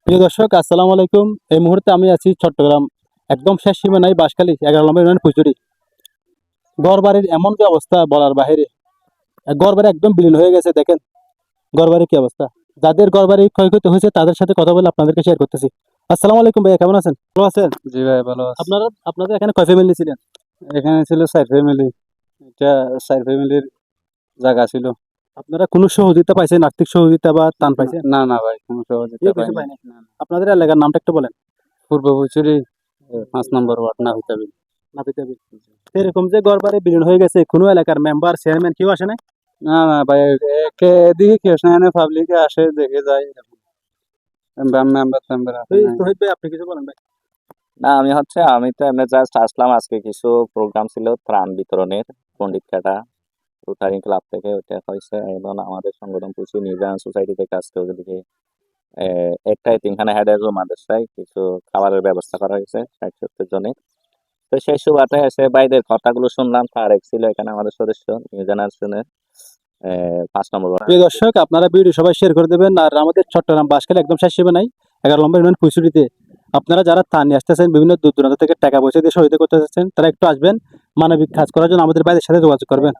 প্রিয় দর্শক, আসসালামু আলাইকুম। এই মুহূর্তে আমি আছি চট্টগ্রাম একদম শেষ সীমানায় বাঁশখালী 11 নম্বর ইউনিয়ন ফুচুরি। গড়বাড়ির এমন কি অবস্থা বলার বাইরে। গড়বাড়ি একদম বিলীন হয়ে গেছে। দেখেন গড়বাড়ির কি অবস্থা। যাদের গড়বাড়ি ক্ষয়ক্ষতি হয়েছে তাদের সাথে কথা বলে আপনাদেরকে শেয়ার করতেছি। আসসালামু আলাইকুম ভাইয়া, কেমন আছেন? ভালো আছেন? জি ভাই, ভালো আছি। আপনাদের এখানে কয় ফ্যামিলি ছিলেন? এখানে ছিল 4 ফ্যামিলি। এটা 4 ফ্যামিলির জায়গা ছিল। আপনারা কোনো সহযোগিতা পাইছেন, আর্থিক সহযোগিতা বা ত্রাণ পাইছেন? না না ভাই, কোনো সহযোগিতা কিছু পাইনি। পাইনি। না, না। আপনাদের এলাকার নামটা একটু বলেন। পূর্ব ফুচুরি 5 নম্বর ওয়ার্ড না হইতাবি। নাপিতাবি। এরকম যে গড়বাড়ি বিলীন হয়ে গেছে, কোনো এলাকার মেম্বার চেয়ারম্যান কেউ আসে না? না না ভাই, এদিকে কেউ আসে না, পাবলিকে আসে দেখে যায়। মেম্বার টেম্বার আসে নাই। তহিদ ভাই, আপনি কিছু বলেন ভাই। না, আমি তো এমনি জাস্ট আসলাম। আজকে কিছু প্রোগ্রাম ছিল ত্রাণ বিতরণের, পণ্ডিত কাটা রোটারি ক্লাব থেকে ওইটা হয়েছে, এবং আমাদের সংগঠন পুষি নির্বাচন সোসাইটি থেকে আজকে ওদিকে একটাই 3খানা হেডের রুম মাদ্রাসায় কিছু খাবারের ব্যবস্থা করা হয়েছে 60-70 জনের। তো সেই সুবাদে এসে বাইরের কথাগুলো শুনলাম। তারেক ছিল এখানে আমাদের সদস্য, নিউ জেনারেশনের 5 নম্বর ওয়ার্ড। প্রিয় দর্শক, আপনারা ভিডিও সবাই শেয়ার করে দেবেন। আর আমাদের চট্টগ্রাম বাঁশখালী একদম শেষ সীমানায় 11 নম্বর ইউনিয়ন ফুচুরিতে আপনারা যারা ত্রাণ নিয়ে আসতেছেন, বিভিন্ন দূর দূরান্ত থেকে টাকা পয়সা দিয়ে সহযোগিতা করতে চাচ্ছেন, তারা একটু আসবেন। মানবিক কাজ করার জন্য আমাদের বাইরের সাথে যোগাযোগ করবেন।